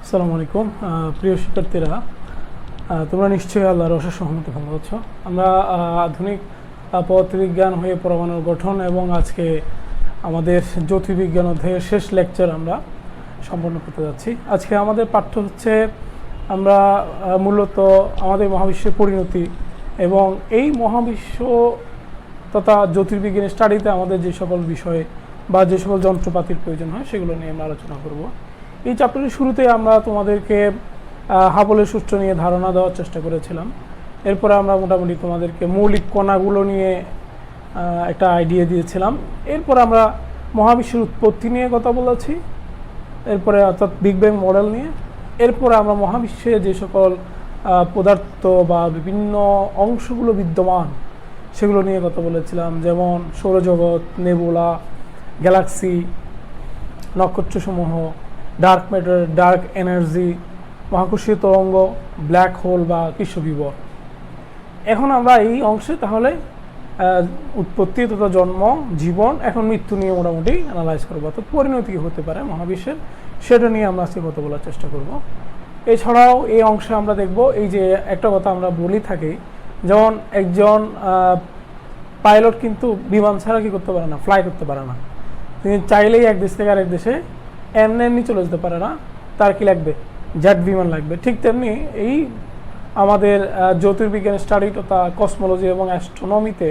আসসালামু আলাইকুম প্রিয় শিক্ষার্থীরা, তোমরা নিশ্চয়ই আল্লাহর অশেষ রহমতে ভালো আছো। আমরা আধুনিক পদার্থবিজ্ঞান হয়ে পরমাণুর গঠন এবং আজকে আমাদের জ্যোতির্বিজ্ঞান অধ্যায়ের শেষ লেকচার আমরা সম্পন্ন করতে যাচ্ছি। আজকে আমাদের পাঠ্য হচ্ছে আমরা মূলত আমাদের মহাবিশ্বের পরিণতি এবং এই মহাবিশ্ব তথা জ্যোতির্বিজ্ঞানের স্টাডিতে আমাদের যে সকল বিষয় বা যে সকল যন্ত্রপাতির প্রয়োজন হয় সেগুলো নিয়ে আমরা আলোচনা করব। এই চ্যাপ্টারের শুরুতে আমরা তোমাদেরকে হাবলের সূত্র নিয়ে ধারণা দেওয়ার চেষ্টা করেছিলাম। এরপরে আমরা মোটামুটি তোমাদেরকে মৌলিক কণাগুলো নিয়ে একটা আইডিয়া দিয়েছিলাম। এরপর আমরা মহাবিশ্বের উৎপত্তি নিয়ে কথা বলেছি, এরপরে অর্থাৎ বিগ ব্যাং মডেল নিয়ে। এরপরে আমরা মহাবিশ্বে যে সকল পদার্থ বা বিভিন্ন অংশগুলো বিদ্যমান সেগুলো নিয়ে কথা বলেছিলাম, যেমন সৌরজগৎ, নেবুলা, গ্যালাক্সি, নক্ষত্রসমূহ, ডার্ক ম্যাটার, ডার্ক এনার্জি, মহাকর্ষীয় তরঙ্গ, ব্ল্যাক হোল বা কৃষ্ণবিবর। এখন আমরা এই অংশে তাহলে উৎপত্তি তথা জন্ম, জীবন, এখন মৃত্যু নিয়ে মোটামুটি অ্যানালাইজ করবো, অর্থাৎ পরিণতি কী হতে পারে মহাবিশ্বের, সেটা নিয়ে আমরা আজকে কথা বলার চেষ্টা করব। এছাড়াও এই অংশে আমরা দেখব এই যে একটা কথা আমরা বলি থাকি, যেমন একজন পাইলট কিন্তু বিমান ছাড়া কী করতে পারে না, ফ্লাই করতে পারে না। তিনি চাইলেই এক দেশ থেকে আরেক দেশে এমনি চলে যেতে পারে না, তার কি লাগবে, জেট বিমান লাগবে। ঠিক তেমনি এই আমাদের জ্যোতির্বিজ্ঞানের স্টাডি তথা কসমোলজি এবং অ্যাস্ট্রোনমিতে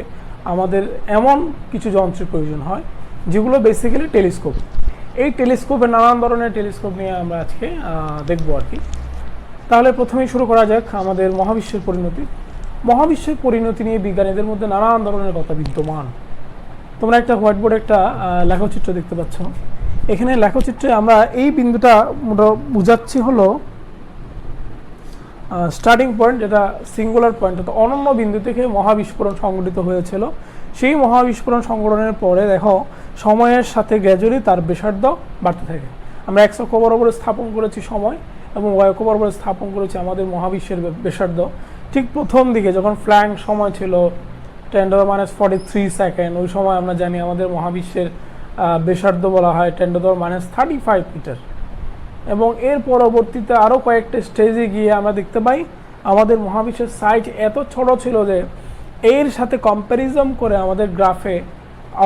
আমাদের এমন কিছু যন্ত্রের প্রয়োজন হয় যেগুলো বেসিক্যালি টেলিস্কোপ। এই টেলিস্কোপে নানান ধরনের টেলিস্কোপ নিয়ে আমরা আজকে দেখবো আর কি। তাহলে প্রথমেই শুরু করা যাক আমাদের মহাবিশ্বের পরিণতি। মহাবিশ্বের পরিণতি নিয়ে বিজ্ঞানীদের মধ্যে নানান ধরনের কথা বিদ্যমান। তোমরা একটা হোয়াইট বোর্ডে একটা লেখচিত্র দেখতে পাচ্ছ। এখানে লেখচিত্রে আমরা এই বিন্দুটা বুঝাচ্ছি হলো স্টার্টিং পয়েন্ট, যেটা সিঙ্গুলার পয়েন্ট, অর্থাৎ অনন্য বিন্দু থেকে মহাবিস্ফোরণ সংঘটিত হয়েছিল। সেই মহাবিস্ফোরণ সংঘটনের পরে দেখো সময়ের সাথে গ্র্যাজুয়ালি তার ব্যাসার্ধ বাড়তে থাকে। আমরা এক্স অক্ষ বরাবর স্থাপন করেছি সময় এবং ওয়াই অক্ষ বরাবর স্থাপন করেছি আমাদের মহাবিশ্বের ব্যাসার্ধ। ঠিক প্রথম দিকে যখন ফ্ল্যাঙ্ক সময় ছিল 10⁻43 সেকেন্ড, ওই সময় আমরা জানি আমাদের মহাবিশ্বের ব্যাসার্ধ বলা হয় 10⁻35 মিটার। এবং এর পরবর্তীতে আরও কয়েকটা স্টেজে গিয়ে আমরা দেখতে পাই আমাদের মহাবিশ্বের সাইজ এত ছোট ছিল যে এর সাথে কম্প্যারিজন করে আমাদের গ্রাফে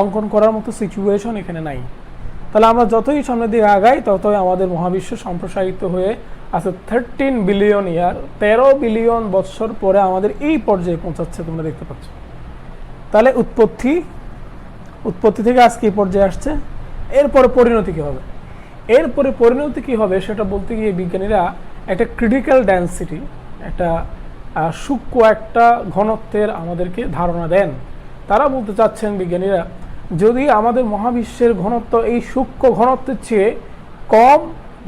অঙ্কন করার মতো সিচুয়েশন এখানে নাই। তাহলে আমরা যতই সামনের দিকে আগাই ততই আমাদের মহাবিশ্ব সম্প্রসারিত হয়ে আছে 13 বিলিয়ন ইয়ার, 13 বিলিয়ন বৎসর পরে আমাদের এই পর্যায়ে পৌঁছাচ্ছে, তোমরা দেখতে পাচ্ছ। তাহলে উৎপত্তি থেকে আজকে এই পর্যায়ে আসছে। এরপরে পরিণতি কী হবে, এরপরে পরিণতি কী হবে সেটা বলতে গিয়ে বিজ্ঞানীরা একটা ক্রিটিক্যাল ডেন্সিটি, একটা সূক্ষ্ম একটা ঘনত্বের আমাদেরকে ধারণা দেন। তারা বলতে চাচ্ছেন বিজ্ঞানীরা, যদি আমাদের মহাবিশ্বের ঘনত্ব এই সূক্ষ্ম ঘনত্বের চেয়ে কম,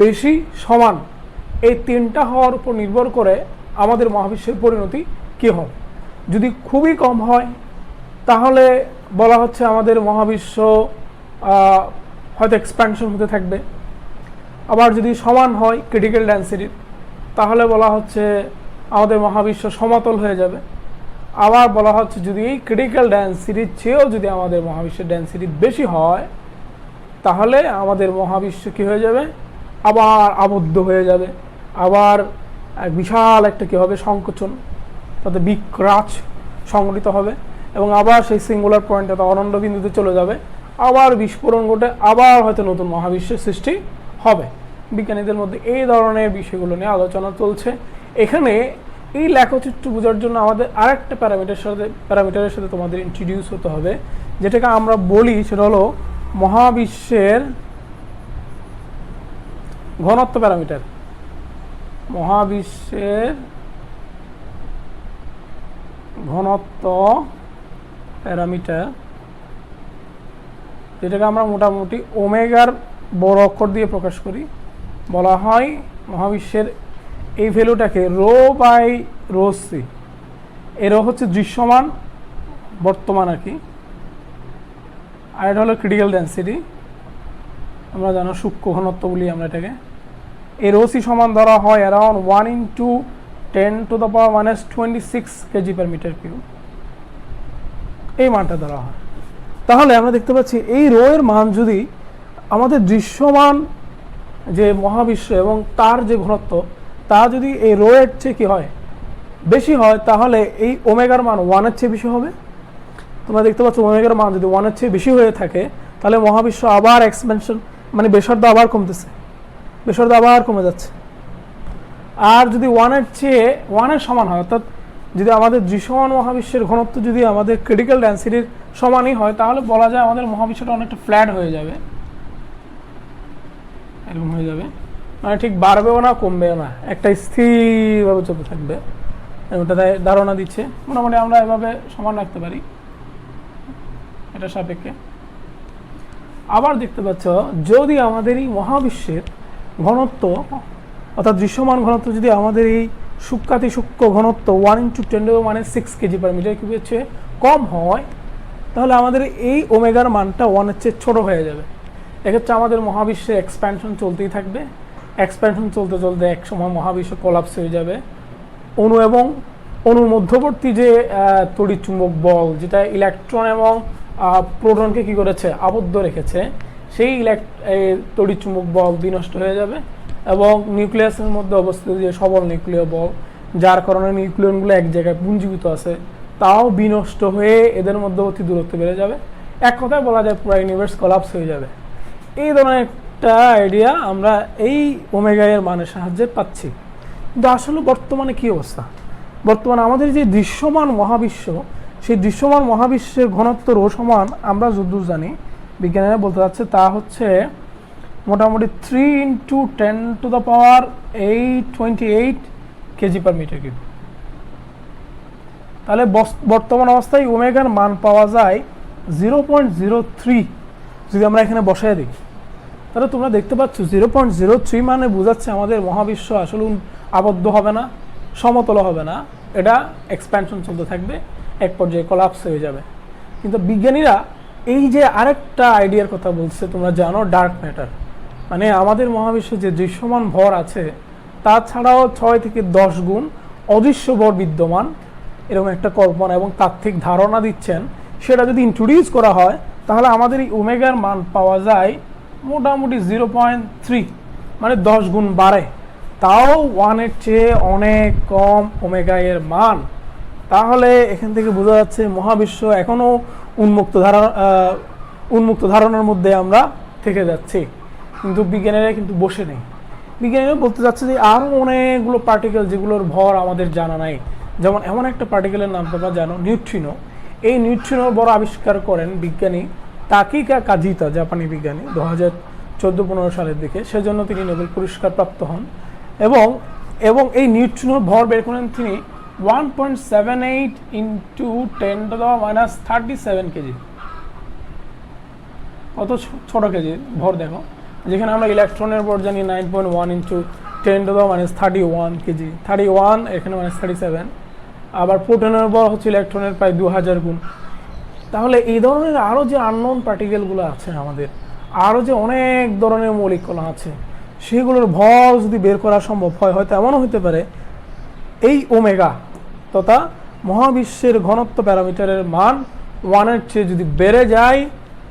বেশি, সমান, এই তিনটা হওয়ার উপর নির্ভর করে আমাদের মহাবিশ্বের পরিণতি কী হবে। যদি খুবই কম হয় তাহলে বলা হচ্ছে আমাদের মহাবিশ্ব হয়তো এক্সপ্যানশন হতে থাকবে। আবার যদি সমান হয় ক্রিটিক্যাল ডেন্সিটির, তাহলে বলা হচ্ছে আমাদের মহাবিশ্ব সমতল হয়ে যাবে। আবার বলা হচ্ছে যদি এই ক্রিটিক্যাল ডেন্সিটির চেয়েও যদি আমাদের মহাবিশ্বের ডেন্সিটি বেশি হয় তাহলে আমাদের মহাবিশ্ব কী হয়ে যাবে, আবার আবদ্ধ হয়ে যাবে, আবার বিশাল একটা কী হবে, সংকোচন, তাতে বিক্রাচ সংঘটিত হবে এবং আবার সেই সিঙ্গুলার পয়েন্টে অনন্য বিন্দুতে চলে যাবে, আবার বিস্ফোরণ ঘটে, আবার হয়তো নতুন মহাবিশ্বের সৃষ্টি হবে। বিজ্ঞানীদের মধ্যে এই ধরনের বিষয়গুলো নিয়ে আলোচনা চলছে। এখানে এই লেখচিত্র বোঝার জন্য আমাদের আরেকটা প্যারামিটারের সাথে তোমাদের ইন্ট্রোডিউস হতে হবে, যেটাকে আমরা বলি সেটা হলো মহাবিশ্বের ঘনত্ব প্যারামিটার। মহাবিশ্বের ঘনত্ব প্যারামিটার, যেটাকে আমরা মোটামুটি ওমেগার বড় অক্ষর দিয়ে প্রকাশ করি। বলা হয় মহাবিশ্বের এই ভ্যালুটাকে রো বাই রো সি। এ রো হচ্ছে দৃশ্যমান বর্তমান আর কি, আর এটা হলো ক্রিটিক্যাল ডেন্সিটি, আমরা জানো সূক্ষ্ম ঘনত্ব বলি আমরা এটাকে। এই রো সি সমান ধরা হয় অ্যারাউন্ড 1×10⁻26 kg/m³। এই মানটা ধরা হয়। তাহলে আমরা দেখতে পাচ্ছি এই রো এর মান যদি আমাদের দৃশ্যমান যে মহাবিশ্ব এবং তার যে ঘনত্ব তা যদি এই রো এর চেয়ে কী হয়, বেশি হয়, তাহলে এই ওমেগার মান 1-এর চেয়ে বেশি হবে। তোমরা দেখতে পাচ্ছ ওমেগার মান যদি 1-এর চেয়ে বেশি হয়ে থাকে তাহলে মহাবিশ্ব আবার এক্সপেনশন, মানে ব্যাসার্ধ আবার কমতেছে, ব্যাসার্ধ আবার কমে যাচ্ছে। আর যদি 1-এর চেয়ে 1-এর সমান হয়, অর্থাৎ যদি আমাদের দৃশ্যমান মহাবিশ্বের ঘনত্ব যদি আমাদের ক্রিটিক্যাল ডেন্সিটির সমানই হয়, তাহলে বলা যায় আমাদের মহাবিশ্বটা অনেকটা ফ্ল্যাট হয়ে যাবে, এরকম হয়ে যাবে, মানে ঠিক বাড়বেও না কমবেও না, একটা স্থিরভাবে চলতে থাকবে। ওটা ধারণা দিচ্ছে মোটামুটি আমরা এভাবে সমান রাখতে পারি এটা সাপেক্ষে। আবার দেখতে পাচ্ছ যদি আমাদের এই মহাবিশ্বের ঘনত্ব অর্থাৎ দৃশ্যমান ঘনত্ব যদি আমাদের এই সূক্ষ্মাতি সূক্ষ্ম ঘনত্ব 1 × 10⁻⁶ kg/m³ চেয়ে কম হয়, তাহলে আমাদের এই ওমেগার মানটা 1-এর চেয়ে ছোটো হয়ে যাবে। এক্ষেত্রে আমাদের মহাবিশ্বের এক্সপ্যানশন চলতেই থাকবে, এক্সপ্যানশন চলতে চলতে একসময় মহাবিশ্ব কোলাপস হয়ে যাবে। অণু এবং অণুর মধ্যবর্তী যে তড়িৎ চুম্বক বল, যেটা ইলেকট্রন এবং প্রোটনকে কী করেছে, আবদ্ধ রেখেছে, সেই তড়িৎ চুম্বক বল বিনষ্ট হয়ে যাবে এবং নিউক্লিয়াসের মধ্যে অবস্থিত যে সবল নিউক্লিয় বল, যার কারণে নিউক্লিয়নগুলো এক জায়গায় পুঞ্জীভূত আছে, তাও বিনষ্ট হয়ে এদের মধ্যবর্তী দূরত্ব বেড়ে যাবে। এক কথায় বলা যায় পুরো ইউনিভার্স কোলাপস হয়ে যাবে। এই ধরনের একটা আইডিয়া আমরা এই ওমেগা এর মানের সাহায্যে পাচ্ছি। কিন্তু আসলে বর্তমানে কী অবস্থা? বর্তমানে আমাদের যে দৃশ্যমান মহাবিশ্ব, সেই দৃশ্যমান মহাবিশ্বের ঘনত্ব রো সমান আমরা যদ্দূর জানি, বিজ্ঞানীরা বলতে যাচ্ছে তা হচ্ছে মোটামুটি 3 × 10⁻828 kg/m³। তাহলে বর্তমান অবস্থায় ওমেগার মান পাওয়া যায় 0.03। যদি আমরা এখানে বসায় দিই তাহলে তোমরা দেখতে পাচ্ছ 0.03 মানে বোঝাচ্ছে আমাদের মহাবিশ্ব আসলে আবদ্ধ হবে না, সমতল হবে না, এটা এক্সপ্যানশন চলতে থাকবে, এক পর্যায়ে কোলাপস হয়ে যাবে। কিন্তু বিজ্ঞানীরা এই যে আরেকটা আইডিয়ার কথা বলছে, তোমরা জানো ডার্ক ম্যাটার, মানে আমাদের মহাবিশ্বে যে দৃশ্যমান ভর আছে তাছাড়াও 6 থেকে 10 গুণ অদৃশ্য ভর বিদ্যমান, এরকম একটা কল্পনা এবং তাত্ত্বিক ধারণা দিচ্ছেন। সেটা যদি ইন্ট্রোডিউস করা হয় তাহলে আমাদের এই ওমেগার মান পাওয়া যায় মোটামুটি 0.3, মানে 10 গুণ বাড়ে, তাও 1-এর চেয়ে অনেক কম ওমেগা এর মান। তাহলে এখান থেকে বোঝা যাচ্ছে মহাবিশ্ব এখনও উন্মুক্ত ধারণার মধ্যে আমরা থেকে যাচ্ছি। কিন্তু বিজ্ঞানীরা কিন্তু বসে নেই, বিজ্ঞানীরা বলতে যাচ্ছে যে আরও অনেকগুলো পার্টিকেল যেগুলোর ভর আমাদের জানা নাই। যেমন এমন একটা পার্টিকেলের নাম তোমরা জানো, নিউট্রিনো। এই নিউট্রিনোর বড় আবিষ্কার করেন বিজ্ঞানী তাকিকা কাজিতা, জাপানি বিজ্ঞানী, 2014-15 সালের দিকে। সেজন্য তিনি নোবেল পুরস্কার প্রাপ্ত হন এবং এই নিউট্রিনোর ভর বের করেন তিনি 1.78 × 10⁻37 কেজি। কত ছোট কেজি ভর দেখো, যেখানে আমরা ইলেকট্রনের ভর জানি 9.1 × 10⁻31 কেজি, 31 এখানে -37। আবার প্রোটনের ভর হচ্ছে ইলেকট্রনের প্রায় 2000 গুণ। তাহলে এই ধরনের আরও যে আননোন পার্টিকেলগুলো আছে আমাদের, আরও যে অনেক ধরনের মৌলিক কণা আছে, সেগুলোর ভর যদি বের করা সম্ভব হয়, হয়তো এমনও হতে পারে এই ওমেগা তথা মহাবিশ্বের ঘনত্ব প্যারামিটারের মান 1-এর চেয়ে যদি বেড়ে যায়,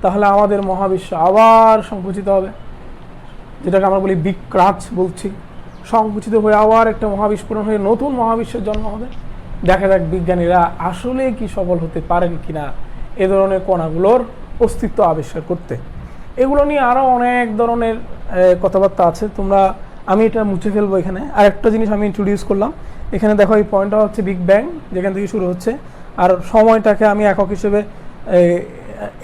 তাহলে আমাদের মহাবিশ্ব আবার সংকুচিত হবে, যেটাকে আমরা বলি বিগ ক্রাচ বলছি। সংকুচিত হয়ে আবার একটা মহাবিস্ফোরণ হয়ে নতুন মহাবিশ্বের জন্ম হবে। দেখা যাক বিজ্ঞানীরা আসলে কি সফল হতে পারেন কিনা এ ধরনের কণাগুলোর অস্তিত্ব আবিষ্কার করতে। এগুলো নিয়ে আরও অনেক ধরনের কথাবার্তা আছে, আমি এটা মুছে ফেলবো। এখানে আরেকটা জিনিস আমি ইন্ট্রোডিউস করলাম, এখানে দেখো এই পয়েন্টটা হচ্ছে বিগ ব্যাং, যেখান থেকে শুরু হচ্ছে, আর সময়টাকে আমি একক হিসেবে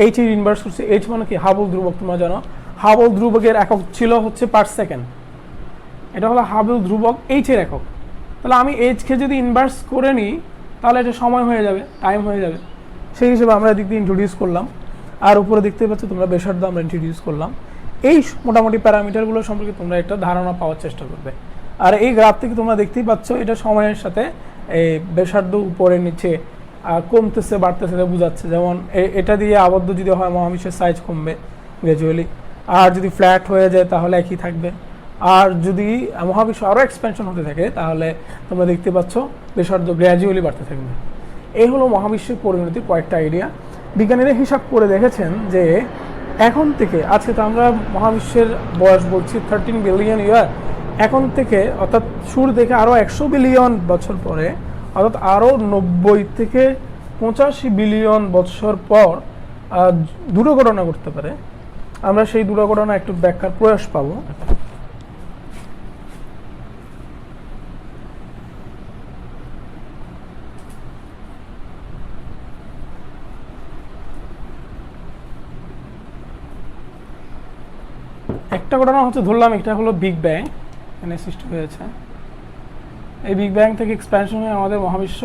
এইচ এর ইনভার্স করছি। এইচ মানে কি? হাবল ধ্রুবক। তোমরা জানো হাবল ধ্রুবকের একক ছিল হচ্ছে পার সেকেন্ড, এটা হলো হাবল ধ্রুবক এইচ এর একক। তাহলে আমি এইচকে যদি ইনভার্স করে নিই তাহলে এটা সময় হয়ে যাবে, টাইম হয়ে যাবে। সেই হিসেবে আমরা এদিক দিয়ে ইন্ট্রোডিউস করলাম। আর উপরে দেখতে পাচ্ছ তোমরা ব্যাসার্ধ আমরা ইন্ট্রোডিউস করলাম। এই মোটামুটি প্যারামিটারগুলো সম্পর্কে তোমরা একটা ধারণা পাওয়ার চেষ্টা করবে। আর এই গ্রাফ থেকে তোমরা দেখতেই পাচ্ছ এটা সময়ের সাথে এই ব্যাসার্ধ উপরে নিচে কমতেছে বাড়তেছে বোঝাচ্ছে। যেমন এটা দিয়ে আবদ্ধ যদি হয় মহাবিশ্বের সাইজ কমবে গ্র্যাজুয়ালি, আর যদি ফ্ল্যাট হয়ে যায় তাহলে একই থাকবে। আর যদি মহাবিশ্ব আরও এক্সপেনশন হতে থাকে তাহলে তোমরা দেখতে পাচ্ছ ব্যাসার্ধ গ্র্যাজুয়ালি বাড়তে থাকবে। এই হলো মহাবিশ্বের পরিণতির কয়েকটা আইডিয়া। বিজ্ঞানীরা হিসাব করে দেখেছেন যে এখন থেকে আজকে তো আমরা মহাবিশ্বের বয়স বলছি 13 বিলিয়ন ইয়ার, এখন থেকে অর্থাৎ শুরু থেকে আরও 100 বিলিয়ন বছর পরে, অর্থাৎ আরও 90 থেকে 85 বিলিয়ন বছর পর দুটো ঘটনা ঘটতে পারে। আমরা সেই দুটো ঘটনা একটু ব্যাখ্যার প্রয়াস পাবো। একটা ঘটনা হচ্ছে ধরলাম এটা হলো বিগ ব্যাং, এখানে সৃষ্টি হয়েছে। এই বিগ ব্যাং থেকে এক্সপ্যানশন হয়ে আমাদের মহাবিশ্ব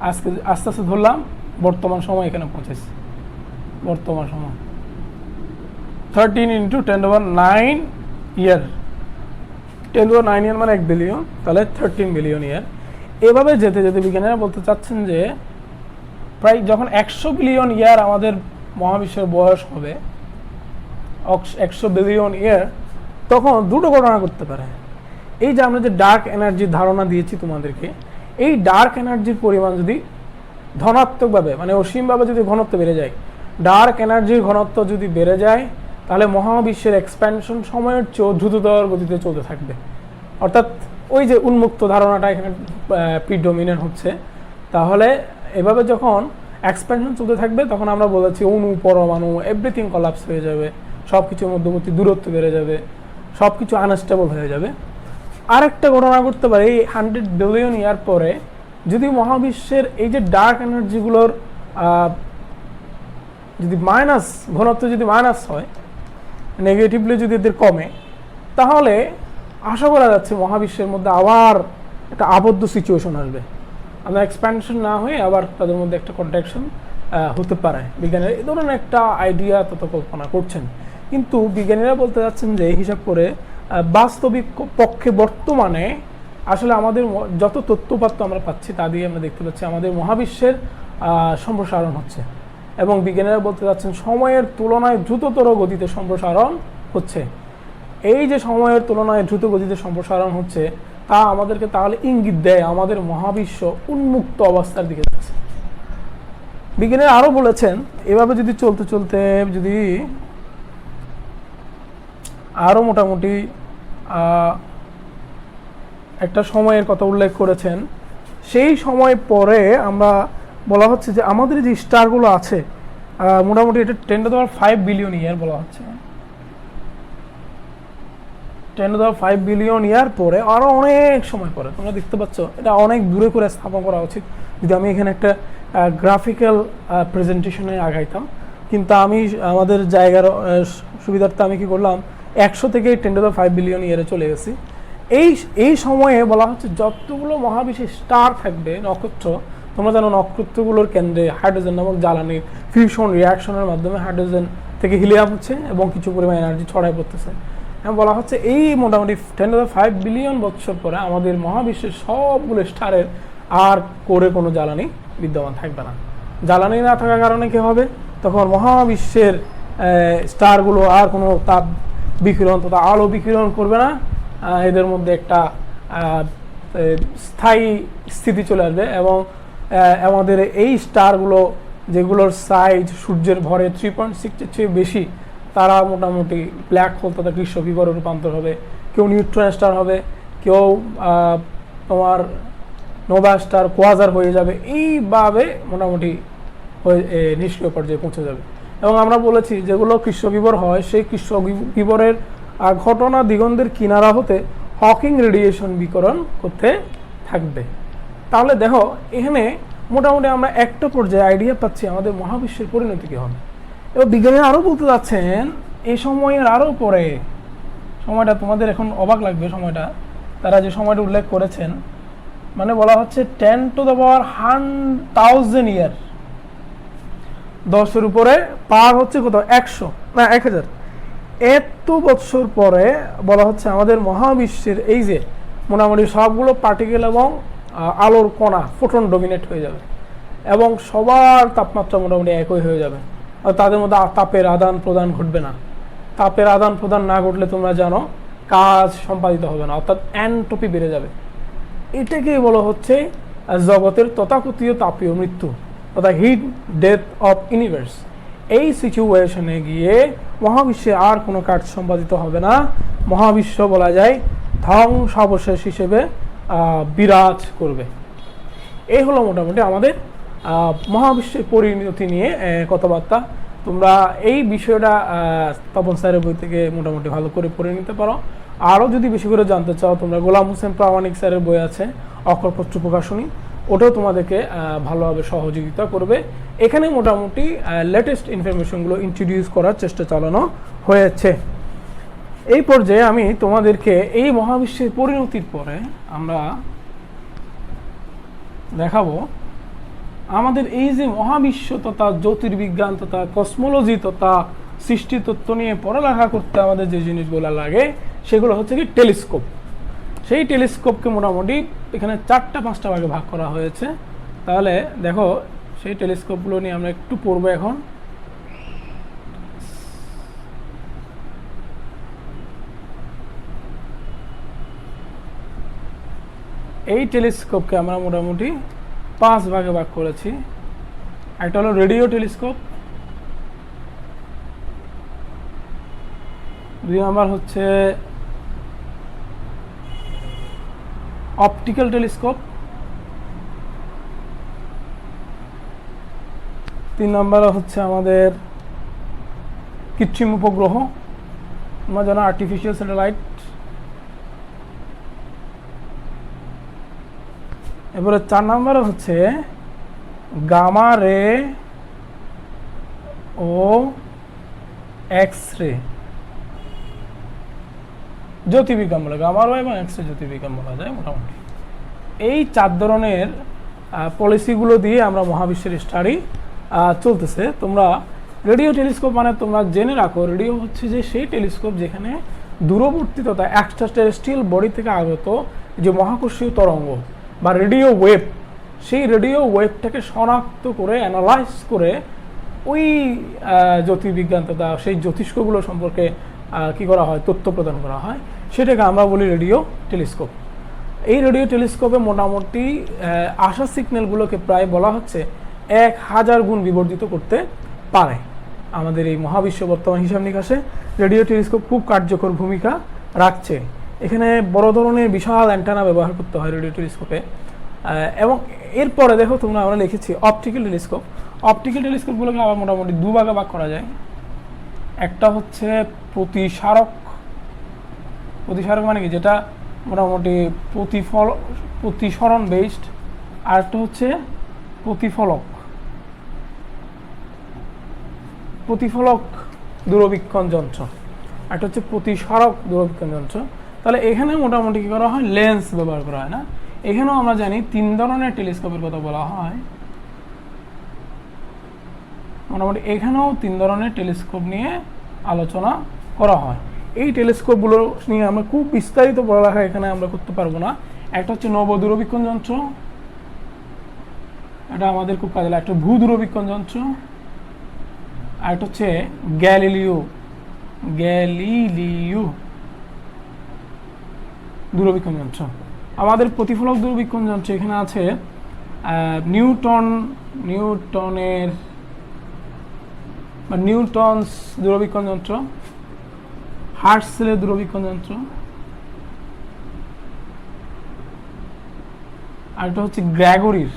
আজকে আস্তে আস্তে ধরলাম বর্তমান সময় এখানে পৌঁছেছে। বর্তমান সময় 13 × 10⁹ ইয়ার, 10⁹ ইয়ার মানে 1 বিলিয়ন, তাহলে 13 বিলিয়ন ইয়ার। এভাবে যেতে যেতে বিজ্ঞানীরা বলতে চাচ্ছেন যে প্রায় যখন 100 বিলিয়ন ইয়ার আমাদের মহাবিশ্বের বয়স হবে, 100 বিলিয়ন ইয়ার, তখন দুটো ঘটনা করতে পারে। এই যে আমরা যে ডার্ক এনার্জির ধারণা দিয়েছি তোমাদেরকে, এই ডার্ক এনার্জির পরিমাণ যদি ধনাত্মকভাবে মানে অসীমভাবে যদি ঘনত্ব বেড়ে যায়, ডার্ক এনার্জির ঘনত্ব যদি বেড়ে যায়, তাহলে মহাবিশ্বের এক্সপ্যানশন সময়ের চেয়েও দ্রুততর গতিতে চলতে থাকবে। অর্থাৎ ওই যে উন্মুক্ত ধারণাটা এখানে প্রিডমিনেন্ট হচ্ছে। তাহলে এভাবে যখন এক্সপ্যানশন চলতে থাকবে, তখন আমরা বলেছি অণু, পরমাণু এভরিথিং কলাপস হয়ে যাবে, সব কিছুর মধ্যবর্তী দূরত্ব বেড়ে যাবে, সব কিছু আনস্টেবল হয়ে যাবে। আরেকটা ঘটনা করতে পারে, এই 100 বিলিয়ন ইয়ার পরে যদি মহাবিশ্বের এই যে ডার্ক এনার্জিগুলোর যদি মাইনাস ঘনত্ব যদি মাইনাস হয়, নেগেটিভলি যদি এদের কমে, তাহলে আশা করা যাচ্ছে মহাবিশ্বের মধ্যে আবার একটা আবদ্ধ সিচুয়েশন আসবে। আমরা এক্সপ্যানশন না হয়ে আবার তাদের মধ্যে একটা কন্ট্রাকশন হতে পারে। বিজ্ঞানীরা এই ধরনের একটা আইডিয়া তত কল্পনা করছেন, কিন্তু বিজ্ঞানীরা বলতে যাচ্ছেন যে হিসাব করে বাস্তবিক পক্ষে বর্তমানে আসলে আমাদের যত তথ্যপাত্র আমরা পাচ্ছি তা দিয়ে আমরা দেখতে পাচ্ছি আমাদের মহাবিশ্বের সম্প্রসারণ হচ্ছে, এবং বিজ্ঞানীরা বলতে যাচ্ছেন সময়ের তুলনায় দ্রুততর গতিতে সম্প্রসারণ হচ্ছে। এই যে সময়ের তুলনায় দ্রুত গতিতে সম্প্রসারণ হচ্ছে, তা আমাদেরকে তাহলে ইঙ্গিত দেয় আমাদের মহাবিশ্ব উন্মুক্ত অবস্থার দিকে যাচ্ছে। বিজ্ঞানীরা আরও বলেছেন এভাবে যদি চলতে চলতে যদি আরও মোটামুটি একটা সময়ের কথা উল্লেখ করেছেন, সেই সময় পরে আমরা বলা হচ্ছে যে আমাদের যে স্টারগুলো আছে মোটামুটি এটা 10⁵ বিলিয়ন ইয়ার বলা হচ্ছে। 10⁵ বিলিয়ন ইয়ার পরে আরও অনেক সময় পরে তোমরা দেখতে পাচ্ছ, এটা অনেক দূরে করে স্থাপন করা উচিত যদি আমি এখানে একটা গ্রাফিক্যাল প্রেজেন্টেশনে আগাইতাম, কিন্তু আমি আমাদের জায়গার সুবিধার্থে আমি কি করলাম 100 থেকে 10⁵ বিলিয়ন ইয়ারে চলে গেছি। এই সময়ে বলা হচ্ছে যতগুলো মহাবিশ্বে স্টার থাকবে, নক্ষত্র, তোমরা জানো নক্ষত্রগুলোর কেন্দ্রে হাইড্রোজেন নামক জ্বালানির ফিউশন রিয়াকশনের মাধ্যমে হাইড্রোজেন থেকে হিলিয়াম হচ্ছে এবং কিছু পরিমাণ এনার্জি ছড়ায় পড়তেছে। বলা হচ্ছে এই মোটামুটি 10⁵ বিলিয়ন বছর পরে আমাদের মহাবিশ্বের সবগুলো স্টারের আর করে কোনো জ্বালানি বিদ্যমান থাকবে না। জ্বালানি না থাকার কারণে কী হবে, তখন মহাবিশ্বের স্টারগুলো আর কোনো তাপ বিকিরণ তথা আলো বিকিরণ করবে না, এদের মধ্যে একটা স্থায়ী স্থিতি চলে আসবে, এবং আমাদের এই স্টারগুলো যেগুলোর সাইজ সূর্যের ভরে 3.6 চেয়ে বেশি, তারা মোটামুটি ব্ল্যাক হোল তথা কৃষ্ণ বিবরে রূপান্তর হবে। কেউ নিউট্রন স্টার হবে, কেউ তোমার নোভা স্টার, কোয়াজার হয়ে যাবে। এইভাবে মোটামুটি নিষ্ক্রিয় পর্যায়ে পৌঁছে যাবে। এবং আমরা বলেছি যেগুলো কৃষ্ণ বিবর হয়, সেই কৃষ্ণ বিবরের ঘটনা দিগন্তের কিনারা হতে হকিং রেডিয়েশন বিকিরণ করতে থাকবে। তাহলে দেখো এখানে মোটামুটি আমরা একটা পর্যায়ে আইডিয়া পাচ্ছি আমাদের মহাবিশ্বের পরিণতি কী হবে। এবার বিজ্ঞানীরা আরও বলতে যাচ্ছেন এই সময়ের আরও পরে, সময়টা তোমাদের এখন অবাক লাগবে সময়টা, তারা যে সময়টা উল্লেখ করেছেন, মানে বলা হচ্ছে 10⁻1,000 ইয়ার, 10-এর উপরে পার হচ্ছে কত 100 না 1000, এত বছর পরে বলা হচ্ছে আমাদের মহাবিশ্বের এই যে মোটামুটি সবগুলো পার্টিকেল এবং আলোর কণা ফোটন ডমিনেট হয়ে যাবে, এবং সবার তাপমাত্রা মোটামুটি একই হয়ে যাবে। আর তাদের মধ্যে তাপের আদান প্রদান ঘটবে না। তাপের আদান প্রদান না ঘটলে তোমরা জানো কাজ সম্পাদিত হবে না, অর্থাৎ এনট্রপি বেড়ে যাবে। এটাকেই বলা হচ্ছে জগতের তথাকথিত তাপীয় মৃত্যু, অর্থাৎ হিট ডেথ অফ ইউনিভার্স। এই সিচুয়েশনে গিয়ে মহাবিশ্বে আর কোনো কাজ সম্পাদিত হবে না, মহাবিশ্ব বলা যায় ধ্বংসাবশেষ হিসেবে বিরাজ করবে। এই হলো মোটামুটি আমাদের মহাবিশ্বের পরিণতি নিয়ে কথাবার্তা। তোমরা এই বিষয়টা তপন স্যারের বই থেকে মোটামুটি ভালো করে পড়ে নিতে পারো। আরও যদি বেশি করে জানতে চাও, তোমরা গোলাম হোসেন প্রামাণিক স্যারের বই আছে অক্ষরপত্র প্রকাশনী, ওটাও তোমাদেরকে ভালোভাবে সহযোগিতা করবে। এখানে মোটামুটি লেটেস্ট ইনফরমেশনগুলো ইন্ট্রোডিউস করার চেষ্টা চালানো হয়েছে। এই পর্যায়ে আমি তোমাদেরকে এই মহাবিশ্বের পরিণতির পরে আমরা দেখাবো আমাদের এই যে মহাবিশ্ব তথা জ্যোতির্বিজ্ঞান তথা কসমোলজি তথা সৃষ্টিতত্ত্ব নিয়ে পড়ালেখা করতে আমাদের যে জিনিসগুলো লাগে সেগুলো হচ্ছে কি টেলিস্কোপ। সেই টেলিস্কোপকে মোটামুটি এখানে 4-5টা ভাগে ভাগ করা হয়েছে। তাহলে দেখো সেই টেলিস্কোপগুলো নিয়ে আমরা একটু পড়বো এখন। এই টেলিস্কোপকে আমরা মোটামুটি 5 ভাগে ভাগ করেছি। একটা হলো রেডিও টেলিস্কোপ, 2 নাম্বার হচ্ছে অপটিক্যাল টেলিস্কোপ, 3 নাম্বার হচ্ছে আমাদের কৃত্রিম উপগ্রহ, আমরা জানো আর্টিফিশিয়াল স্যাটেলাইট। এবারে 4 নাম্বার হচ্ছে গামা রে ও এক্স রে জ্যোতির্বিজ্ঞান বলে, গামা রে এবং এক্স রে জ্যোতির্বিজ্ঞান বলা যায়। মোটামুটি এই 4 ধরনের পলিসিগুলো দিয়ে আমরা মহাবিশ্বের স্টাডি চলতেছে। তোমরা রেডিও টেলিস্কোপ মানে তোমরা জেনে রাখো, রেডিও হচ্ছে যে সেই টেলিস্কোপ যেখানে দূরবর্তী তথা এক্সট্রাটেরেস্ট্রিয়াল বডি থেকে আগত যে মহাকর্ষীয় তরঙ্গ বা রেডিও ওয়েভ, সেই রেডিও ওয়েভটাকে শনাক্ত করে অ্যানালাইজ করে ওই জ্যোতির্বিজ্ঞান তথা সেই জ্যোতিষ্কগুলো সম্পর্কে কি করা হয়, তথ্য প্রদান করা হয়, সেটাকে আমরা বলি রেডিও টেলিস্কোপ। এই রেডিও টেলিস্কোপে মোটামুটি আসা সিগন্যালগুলোকে প্রায় বলা হচ্ছে 1000 গুণ বিবর্ধিত করতে পারে। আমাদের এই মহাবিশ্ব বর্তমান হিসাব নিকাশে রেডিও টেলিস্কোপ খুব কার্যকর ভূমিকা রাখছে। এখানে বড় ধরনের বিশাল অ্যান্টেনা ব্যবহার করতে হয় রেডিও টেলিস্কোপে। এবং এরপরে দেখো তোমরা আমরা লিখেছি অপটিক্যাল টেলিস্কোপ। অপটিক্যাল টেলিস্কোপগুলোকে আবার মোটামুটি 2 ভাগে ভাগ করা যায়। একটা হচ্ছে প্রতিসারক, প্রতিসারক মানে কি, যেটা মোটামুটি প্রতিসরণ বেসড। আর একটা হচ্ছে প্রতিফলক, প্রতিফলক দূরবীক্ষণ যন্ত্র। একটা হচ্ছে প্রতিসারক দূরবীক্ষণ যন্ত্র। তাহলে এখানে মোটামুটি কী করা হয়, লেন্স ব্যবহার করা হয় না। এখানেও আমরা জানি 3 ধরনের টেলিস্কোপের কথা বলা হয়। মোটামুটি এখানেও 3 ধরনের টেলিস্কোপ নিয়ে আলোচনা করা হয়। এই টেলিস্কোপগুলো নিয়ে আমরা খুব বিস্তারিত পড়ালেখা এখানে আমরা করতে পারবো না। একটা হচ্ছে নব দূরবীক্ষণ যন্ত্র, এটা আমাদের খুব কাজে লাগে। একটা ভূ দূরবীক্ষণ যন্ত্র, আর একটা হচ্ছে গ্যালিলিও দূরবীক্ষণ যন্ত্র। আমাদের প্রতিফলক দূরবীক্ষণ যন্ত্র এখানে আছে নিউটনস দূরবীক্ষণ যন্ত্র, হার্টসেলের দূরবীক্ষণ যন্ত্র, আর একটা হচ্ছে গ্র্যাগরির।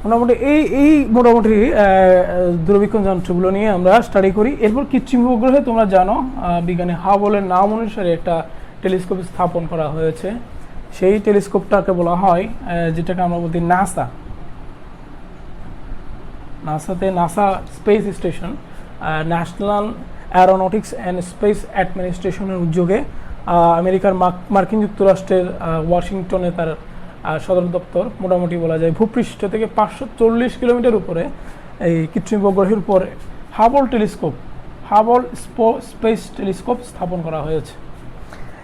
মোটামুটি এই মোটামুটি দূরবীক্ষণ যন্ত্রগুলো নিয়ে আমরা স্টাডি করি। এরপর কৃত্রিম উপগ্রহে তোমরা জানো বিজ্ঞানী হাবলের নাম অনুসারে একটা টেলিস্কোপ স্থাপন করা হয়েছে। সেই টেলিস্কোপটাকে বলা হয়, যেটাকে আমরা বলতে NASA space station, national aeronautics and space অ্যাডমিনিস্ট্রেশনের উদ্যোগে আমেরিকার মার্কিন যুক্তরাষ্ট্রের ওয়াশিংটনে তার সদর দপ্তর। মোটামুটি বলা যায় ভূপৃষ্ঠ থেকে 540 কিলোমিটার উপরে এই কৃত্রিম উপগ্রহের উপর হাবল স্পেস টেলিস্কোপ স্থাপন করা হয়েছে।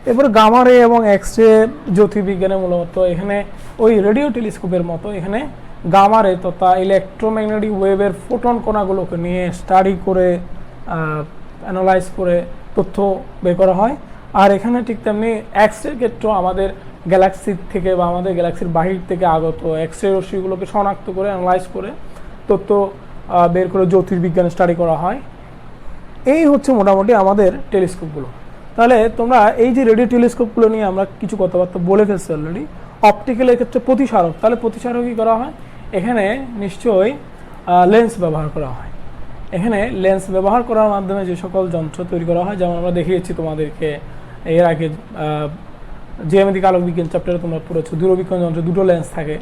এরপর গামা রে এবং এক্স রে জ্যোতির্বিজ্ঞানে মূলত এখানে ওই রেডিও টেলিস্কোপের মতো এখানে গামা রে তথা ইলেকট্রোম্যাগনেটিক ওয়েভের ফোটন কণাগুলোকে নিয়ে স্টাডি করে অ্যানালাইজ করে তথ্য বের করা হয়। আর এখানে ঠিক তেমনি এক্স রের ক্ষেত্রেও আমাদের গ্যালাক্সি থেকে বা আমাদের গ্যালাক্সির বাহির থেকে আগত এক্স রে রশ্মিগুলোকে শনাক্ত করে অ্যানালাইজ করে তথ্য বের করে জ্যোতির্বিজ্ঞান স্টাডি করা হয়। এই হচ্ছে মোটামুটি আমাদের টেলিস্কোপগুলো। তাহলে তোমরা এই যে রেডিও টেলিস্কোপগুলো নিয়ে আমরা কিছু কথাবার্তা বলে ফেলছি অলরেডি। অপটিক্যালের ক্ষেত্রে প্রতিসারক, তাহলে প্রতিসারক কী করা হয়? এখানে নিশ্চয়ই লেন্স ব্যবহার করা হয়। এখানে লেন্স ব্যবহার করার মাধ্যমে যে সকল যন্ত্র তৈরি করা হয়, যেমন আমরা দেখিয়েছি তোমাদেরকে এর আগে জ্যামিতিক আলোকবিজ্ঞান চ্যাপ্টারে তোমরা পড়েছো, দূরবীক্ষণ যন্ত্রে দুটো লেন্স থাকে।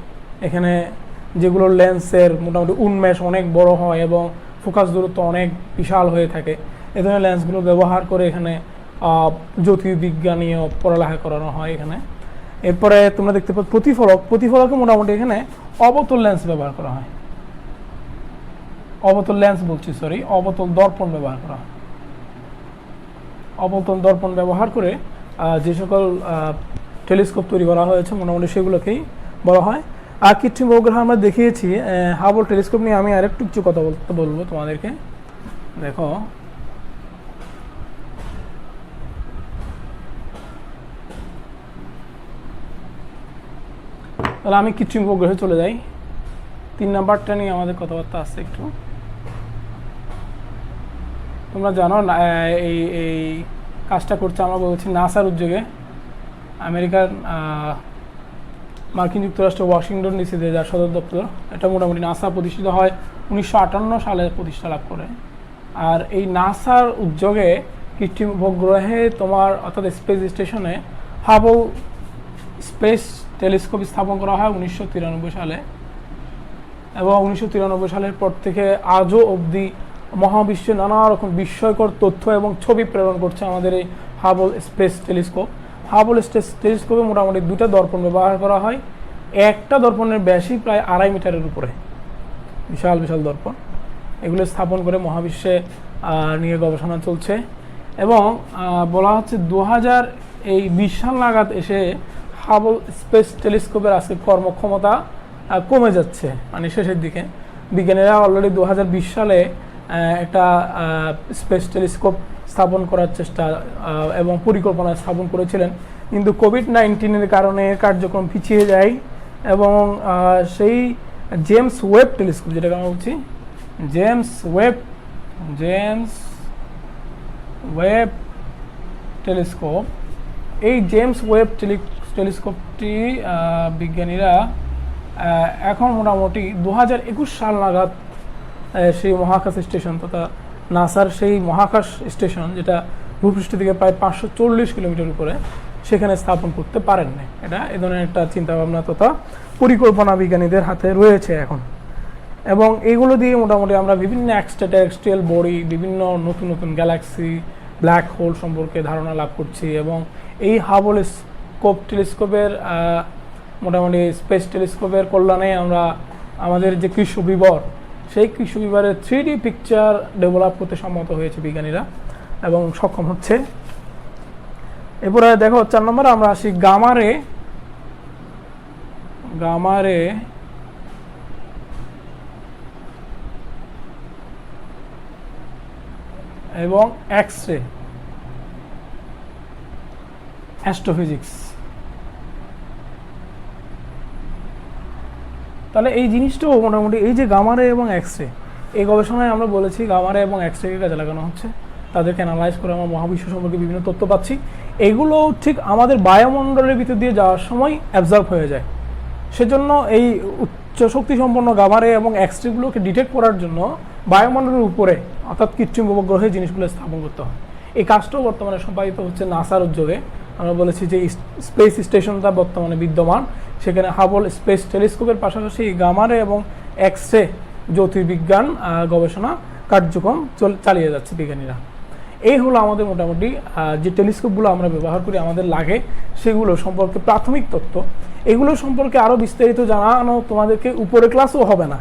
এখানে যেগুলো লেন্সের মোটামুটি উন্মেষ অনেক বড় হয় এবং ফোকাস দূরত্ব অনেক বিশাল হয়ে থাকে, এ ধরনের লেন্সগুলো ব্যবহার করে এখানে জ্যোতির্বিজ্ঞানীয় পড়ালেখা করানো হয় এখানে। এরপরে তোমরা দেখতে পাচ্ছ প্রতিফলকে মোটামুটি এখানে অবতল লেন্স ব্যবহার করা হয়। অবতল দর্পণ ব্যবহার করা হয়। অবতল দর্পণ ব্যবহার করে যে সকল টেলিস্কোপ তৈরি করা হয়েছে মোটামুটি সেগুলোকেই বলা হয়। আর কৃত্রিম উপগ্রহ আমরা দেখিয়েছি। হাবল টেলিস্কোপ নিয়ে আমি আরেকটু কিছু কথা বলবো তোমাদেরকে। দেখো, তাহলে আমি কৃত্রিম উপগ্রহে চলে যাই। 3 নাম্বারটা নিয়ে আমাদের কথাবার্তা আছে একটু। তোমরা জানো এই কাজটা করছে আমরা বলছি নাসার উদ্যোগে। আমেরিকার মার্কিন যুক্তরাষ্ট্র ওয়াশিংটন ডিসিতে যার সদর দপ্তর, এটা মোটামুটি নাসা প্রতিষ্ঠিত হয় 1958 সালে প্রতিষ্ঠা লাভ করে। আর এই নাসার উদ্যোগে কৃত্রিম উপগ্রহে অর্থাৎ স্পেস স্টেশনে হাবল স্পেস টেলিস্কোপ স্থাপন করা হয় 1993 সালে। এবং 1993 সালের পর থেকে আজও অবধি মহাবিশ্বে নানা রকম বিস্ময়কর তথ্য এবং ছবি প্রেরণ করছে আমাদের এই Hubble space telescope. Hubble space টেলিস্কোপে মোটামুটি 2টা দর্পণ ব্যবহার করা হয়। একটা দর্পণের ব্যাসই প্রায় 2.5 মিটারের উপরে, বিশাল বিশাল দর্পণ। এগুলো স্থাপন করে মহাবিশ্বে নিয়ে গবেষণা চলছে। এবং বলা হচ্ছে 2020 সাল নাগাদ এসে হাবল স্পেস টেলিস্কোপের আজকে কর্মক্ষমতা কমে যাচ্ছে, মানে শেষের দিকে। বিজ্ঞানীরা অলরেডি 2020 সালে একটা স্পেস টেলিস্কোপ স্থাপন করার চেষ্টা এবং পরিকল্পনা স্থাপন করেছিলেন, কিন্তু কোভিড-19 কারণে কার্যক্রম পিছিয়ে যায়। এবং সেই জেমস ওয়েব টেলিস্কোপ, যেটাকে আমরা বলছি জেমস ওয়েব টেলিস্কোপ, এই জেমস ওয়েব টেলিস্কোপটি বিজ্ঞানীরা এখন মোটামুটি 2021 সাল নাগাদ সেই মহাকাশ স্টেশন তথা নাসার সেই মহাকাশ স্টেশন, যেটা ভূপৃষ্ঠ থেকে প্রায় 540 কিলোমিটার উপরে, সেখানে স্থাপন করতে পারেন না। এটা এ ধরনের একটা চিন্তাভাবনা তথা পরিকল্পনা বিজ্ঞানীদের হাতে রয়েছে এখন। এবং এইগুলো দিয়ে মোটামুটি আমরা বিভিন্ন এক্সট্রাটেরেস্ট্রিয়াল বডি, বিভিন্ন নতুন নতুন গ্যালাক্সি, ব্ল্যাক হোল সম্পর্কে ধারণা লাভ করছি। এবং এই হাবল স্কোপ টেলিস্কোপের মোটামুটি স্পেস টেলিস্কোপের কল্যাণে আমরা আমাদের যে কৃষ্ণবিবর, সেই কৃষ্ণবিবরের 3D পিকচার ডেভেলপ করতে সম্মত হয়েছে বিজ্ঞানীরা এবং সক্ষম হচ্ছে। এরপরে দেখো 4 নম্বরে আমরা আসি গামারে এবং এক্স-রে অ্যাস্ট্রোফিজিক্স। তাহলে এই জিনিসটাও মোটামুটি এই যে গামারে এবং এক্স-রে, এই গবেষণায় আমরা বলেছি গামারে এবং এক্স-রেকে কাজে লাগানো হচ্ছে। তাদেরকে অ্যানালাইজ করে আমরা মহাবিশ্ব সম্পর্কে বিভিন্ন তথ্য পাচ্ছি। এগুলো ঠিক আমাদের বায়ুমণ্ডলের ভিতর দিয়ে যাওয়ার সময় অ্যাবজর্ব হয়ে যায়। সেজন্য এই উচ্চ শক্তি সম্পন্ন গামারে এবং এক্স-রেগুলোকে ডিটেক্ট করার জন্য বায়ুমণ্ডলের উপরে অর্থাৎ কৃত্রিম উপগ্রহে জিনিসগুলো স্থাপন করতে হয়। এই কাজটাও বর্তমানে সম্পাদিত হচ্ছে নাসার উদ্যোগে। আমরা বলেছি যে স্পেস স্টেশনটা বর্তমানে বিদ্যমান, সেখানে হাবল স্পেস টেলিস্কোপের পাশাপাশি গামারে এবং এক্স-রে জ্যোতির্বিজ্ঞান গবেষণা কার্যক্রম চালিয়ে যাচ্ছে বিজ্ঞানীরা। এই হলো আমাদের মোটামুটি যে টেলিস্কোপগুলো আমরা ব্যবহার করি, আমাদের লাগে, সেগুলো সম্পর্কে প্রাথমিক তথ্য। এগুলো সম্পর্কে আরও বিস্তারিত জানানো তোমাদেরকে উপরের ক্লাসও হবে না,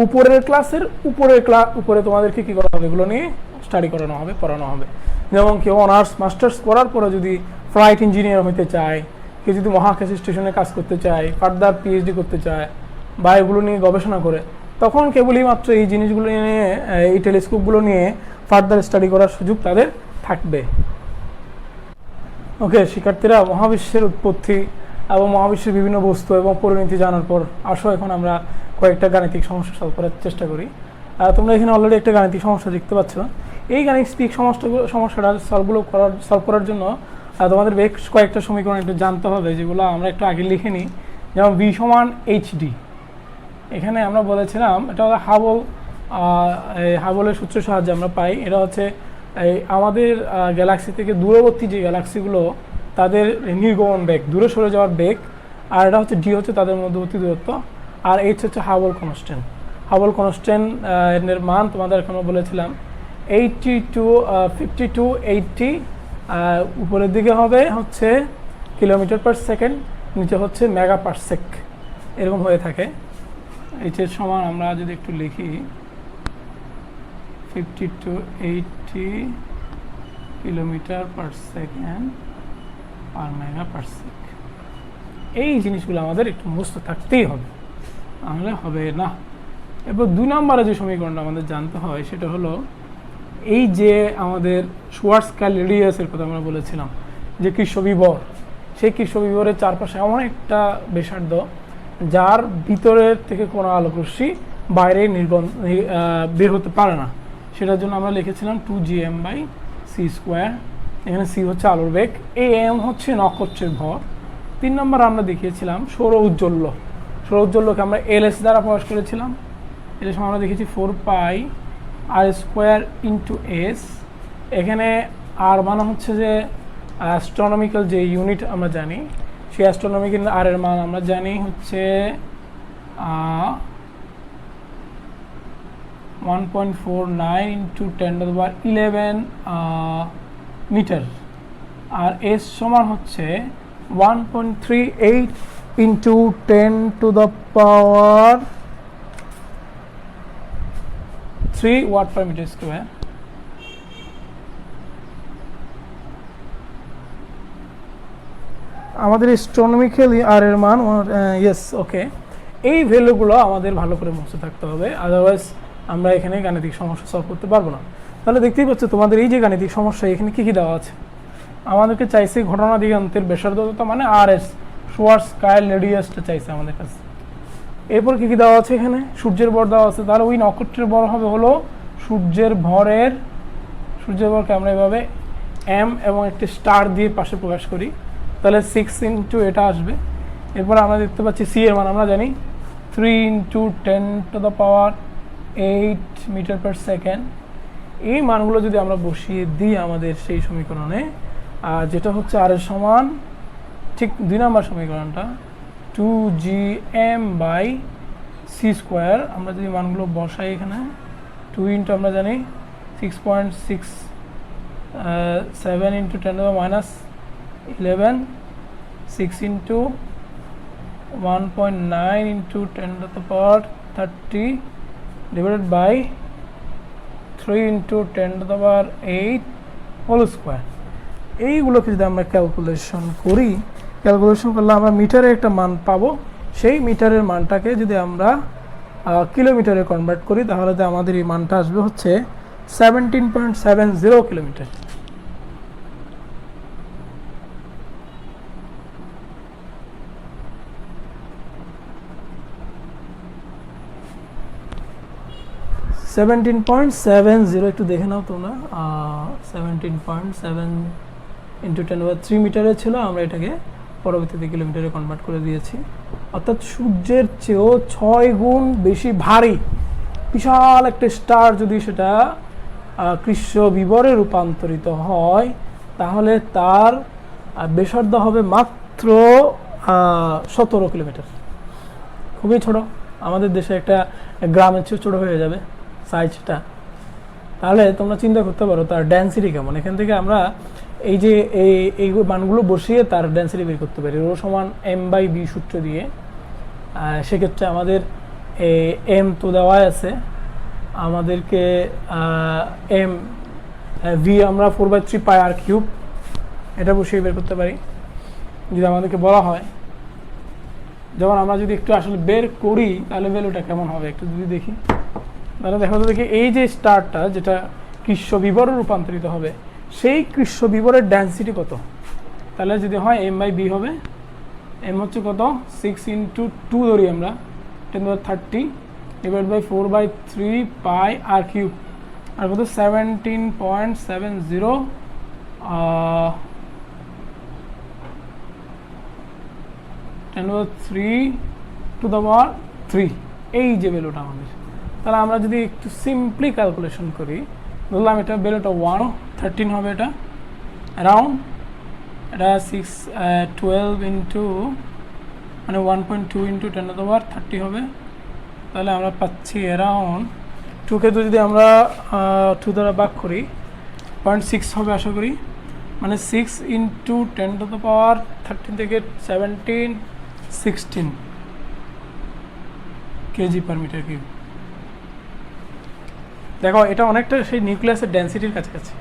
উপরের ক্লাসের উপরে তোমাদেরকে কী করা হবে, এগুলো নিয়ে স্টাডি করানো হবে, পড়ানো হবে। যেমন কেউ অনার্স মাস্টার্স করার পরে যদি ফ্লাইট ইঞ্জিনিয়ার হতে চায়, কেউ যদি মহাকাশ স্টেশনে কাজ করতে চায়, ফার্দার পিএইচডি করতে চায় বা এগুলো নিয়ে গবেষণা করে, তখন কেবলই মাত্র এই জিনিসগুলো নিয়ে, এই টেলিস্কোপগুলো নিয়ে ফার্দার স্টাডি করার সুযোগ তাদের থাকবে। ওকে শিক্ষার্থীরা, মহাবিশ্বের উৎপত্তি এবং মহাবিশ্বের বিভিন্ন বস্তু এবং পরিণতি জানার পর আসো এখন আমরা কয়েকটা গাণিতিক সমস্যা সলভ করার চেষ্টা করি। তোমরা এখানে অলরেডি একটা গাণিতিক সমস্যা দেখতে পাচ্ছ। এই গাণিতিক সমস্যাটা সলভ করার জন্য তোমাদের বেশ কয়েকটা সমীকরণ একটু জানতে হবে, যেগুলো আমরা একটু আগে লিখে নিই। যেমন v সমান hd, এখানে আমরা বলেছিলাম এটা হাবলের সূত্রের সাহায্যে আমরা পাই। এটা হচ্ছে আমাদের গ্যালাক্সি থেকে দূরবর্তী যে গ্যালাক্সিগুলো তাদের নির্গমন বেগ, দূরে সরে যাওয়ার বেগ, আর এটা হচ্ছে ডি হচ্ছে তাদের মধ্যবর্তী দূরত্ব, আর এইচ হচ্ছে হাবল কনস্ট্যান্ট। হাবল কনস্ট্যান্ট এর মান তোমাদের এখন বলেছিলাম 5280, উপরের দিকে হবে হচ্ছে কিলোমিটার পার সেকেন্ড, নিচে হচ্ছে মেগা পার সেক, এরকম হয়ে থাকে। এইচ এর সমান আমরা যদি একটু লিখি 5280 কিলোমিটার পার সেকেন্ড আর মেগা পার সেক। এই জিনিসগুলো আমাদের একটু মুখস্থ থাকতেই হবে, তাহলে হবে না। এরপর 2 নম্বরে যে সমীকরণটা আমাদের জানতে হয় সেটা হলো এই যে আমাদের শোয়ার্টজকার্ল রেডিয়াসের কথা আমরা বলেছিলাম, যে কৃষ্ণবিবর, সেই কৃষ্ণবিবরের চারপাশে এমন একটা ব্যাসার্ধ যার ভিতরের থেকে কোনো আলোকরশ্মি বাইরে বের হতে পারে না। সেটার জন্য আমরা লিখেছিলাম 2gm/c²। এখানে c হচ্ছে আলোর বেগ, am হচ্ছে নক্ষত্রের ভর। 3 নম্বর আমরা দেখিয়েছিলাম সৌর ঔজ্জ্বল্য। সৌর ঔজ্জ্বল্যকে আমরা ls দ্বারা প্রকাশ করেছিলাম। এর সময় আমরা দেখেছি 4πr² × s। এখানে আর মানে হচ্ছে যে অ্যাস্ট্রোনমিক্যাল যে ইউনিট আমরা জানি, সেই অ্যাস্ট্রোনমিক্যাল আর এর মান আমরা জানি হচ্ছে 1.49 × 10⁻11 মিটার, আর এস সমান হচ্ছে 1.38 × 10⁻³ ওয়াট পার মিটার স্কোয়ার। আমাদের অ্যাস্ট্রোনমিক্যাল আর এর মান ওকে। এই ভ্যালুগুলো আমাদের ভালো করে মুছে থাকতে হবে, আদারওয়াইজ আমরা এখানে গাণিতিক সমস্যা সলভ করতে পারবো না। তাহলে দেখতেই পাচ্ছ তোমাদের এই যে গাণিতিক সমস্যা, এখানে কি কি দেওয়া আছে। আমাদেরকে চাইছে ঘটনা দিগান্তের ব্যাসার্ধতা মানে RS, শোয়ার্টজকার্ল রেডিয়াসটা চাইছে আমাদের কাছে। এরপর কি কি দেওয়া আছে, এখানে সূর্যের ভর দেওয়া আছে, তাহলে ওই নক্ষত্রের ভর হবে হলো সূর্যের ভরকে আমরা এভাবে m এবং একটি স্টার দিয়ে পাশে প্রকাশ করি, তাহলে 6 × এটা আসবে। এরপর আমরা দেখতে পাচ্ছি c এর মান আমরা জানি 3 × 10⁸ মিটার পার সেকেন্ড। এই মানগুলো যদি আমরা বসিয়ে দিই আমাদের সেই সমীকরণে, যেটা হচ্ছে আর এর সমান ঠিক 2 নম্বর সমীকরণটা 2gm/c², আমরা যদি মানগুলো বসাই এখানে 2 × আমরা জানি 6.67 × 10⁻11, 6 × 1.9 × 10⁻30 divided by 3 × 10⁸ হোল স্কোয়ার। এইগুলোকে যদি আমরা ক্যালকুলেশন করলে আমরা মিটারে একটা মান পাবো। সেই মিটারের মানটাকে যদি আমরা কিলোমিটারে কনভার্ট করি, তাহলে আমাদের এই মানটা আসবে হচ্ছে 17.70 কিলোমিটার। একটু দেখে নাও তোমরা, 17.7 × 10⁻³ মিটারে ছিল, আমরা এটাকে পরবর্তীতে কিলোমিটারে কনভার্ট করে দিয়েছি। অর্থাৎ সূর্যের চেয়েও 6 গুণ বেশি ভারী বিশাল একটা স্টার যদি সেটা কৃষ্ণবিবরে রূপান্তরিত হয়, তাহলে তার ব্যাসার্ধ হবে মাত্র 17 কিলোমিটার। খুবই ছোট, আমাদের দেশে একটা গ্রামের চেয়ে ছোট হয়ে যাবে সাইজটা। তাহলে তোমরা চিন্তা করতে পারো তার ডেন্সিটি কেমন। এখান থেকে আমরা এই যে এই মানগুলো বসিয়ে তার ডেন্সিটি বের করতে পারি রো সমান m/b সূত্র দিয়ে। সেক্ষেত্রে আমাদের m তো দেওয়াই আছে, আমাদেরকে v আমরা 4/3πr³ এটা বসিয়ে বের করতে পারি যদি আমাদেরকে বলা হয়। যেমন আমরা যদি একটু আসলে বের করি তাহলে ভ্যালুটা কেমন হবে একটু যদি দেখি, তাহলে দেখি এই যে স্টারটা যেটা কৃষ্ণবিবরে রূপান্তরিত হবে, সেই কৃষ্ণবিবরের ডেন্সিটি কত। তাহলে যদি হয় m/b হবে এম হচ্ছে কত 6 ইন্টু 2 ধরি আমরা 10^30 divide by 4/3 pi r cube আর কত 17.70 10^3 টু দ্য পাওয়ার 3 এই যে ভ্যালুটা আমাদের। তাহলে আমরা যদি একটু সিম্পলি ক্যালকুলেশন করি, ধরলাম এটা ভ্যালুটা 13 হবে, এটা অ্যারাউন্ড এটা 12 ইন্টু মানে 1.2 ইন্টু 10^30 হবে। তাহলে আমরা পাচ্ছি অ্যারাউন্ড 2কে যদি আমরা 2 দ্বারা ভাগ করি 0.6 হবে আশা করি, মানে 6 ইন্টু 10^13 থেকে 16 কেজি পার মিটার কিউব। দেখো এটা অনেকটা সেই নিউক্লিয়াসের ডেন্সিটির কাছাকাছি।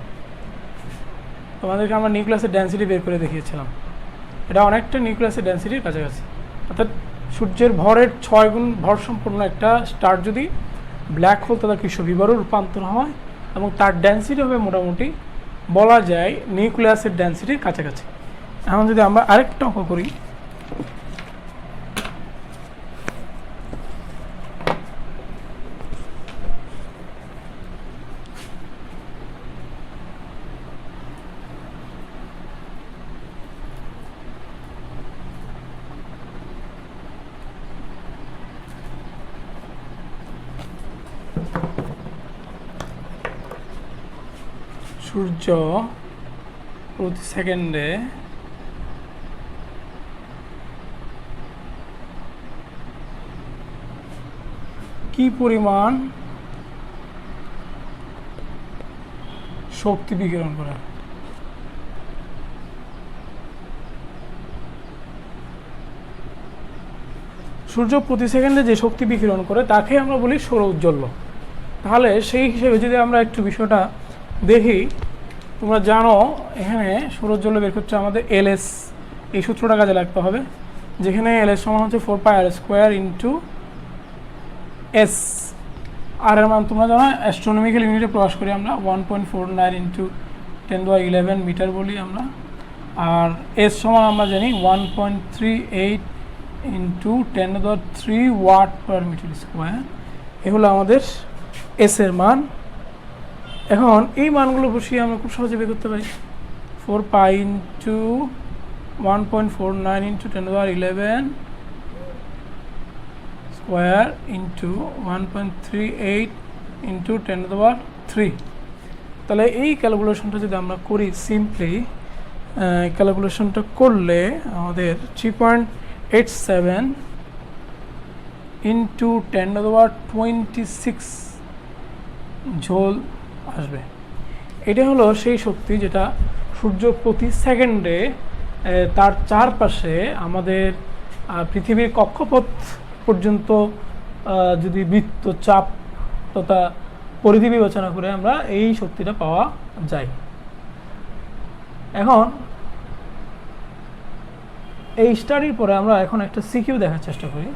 তোমাদেরকে আমরা নিউক্লিয়াসের ডেন্সিটি বের করে দেখিয়েছিলাম, এটা অনেকটা নিউক্লিয়াসের ডেন্সিটির কাছাকাছি। অর্থাৎ সূর্যের ভরের 6 গুণ ভর সম্পূর্ণ একটা স্টার যদি ব্ল্যাক হোল তথা কৃষ্ণ বিবরও রূপান্তর হয় এবং তার ডেন্সিটি হবে মোটামুটি বলা যায় নিউক্লিয়াসের ডেন্সিটির কাছাকাছি। এখন যদি আমরা আরেকটা অঙ্ক করি, সূর্য প্রতি সেকেন্ডে কি পরিমাণ শক্তি বিকিরণ করে? সূর্য প্রতি সেকেন্ডে যে শক্তি বিকিরণ করে তাকে আমরা বলি সৌর ঔজ্জ্বল্য। তাহলে সেই হিসেবে যদি আমরা একটু বিষয়টা দেখি, তোমরা জানো এখানে সৌরজ্বল্য বের করছে আমাদের এলএস, এই সূত্রটা কাজে লাগতে হবে, যেখানে এলএস সমান হচ্ছে 4πr² ইন্টু এস। আর এর মান তোমরা জানো অ্যাস্ট্রোনমিক্যাল ইউনিটে প্রকাশ করি আমরা 1.49 ইন্টু 10^11 মিটার বলি আমরা। আর এস সমান আমরা জানি 1.38 into 10^3 watt per metre square. এ হলো আমাদের এস এর মান। এখন এই মানগুলো বসিয়ে আমরা খুব সহজে বের করতে পারি। 4π into 1.49 into 10^11 square into 1.38 into 10^3। তাহলে এই ক্যালকুলেশনটা যদি আমরা করি সিম্পলি, ক্যালকুলেশনটা করলে আমাদের 3.87 ইন্টু 10^26 জোল আসবে। এটা হলো সেই শক্তি যেটা সূর্য প্রতি সেকেন্ডে তার চারপাশে আমাদের পৃথিবীর কক্ষপথ পর্যন্ত যদি বৃত্তচাপ তথা পরিধি বিবেচনা করে আমরা এই শক্তিটা পাওয়া যায়। এখন এই স্টাডির পরে আমরা এখন একটা সিকিউ দেখার চেষ্টা করি।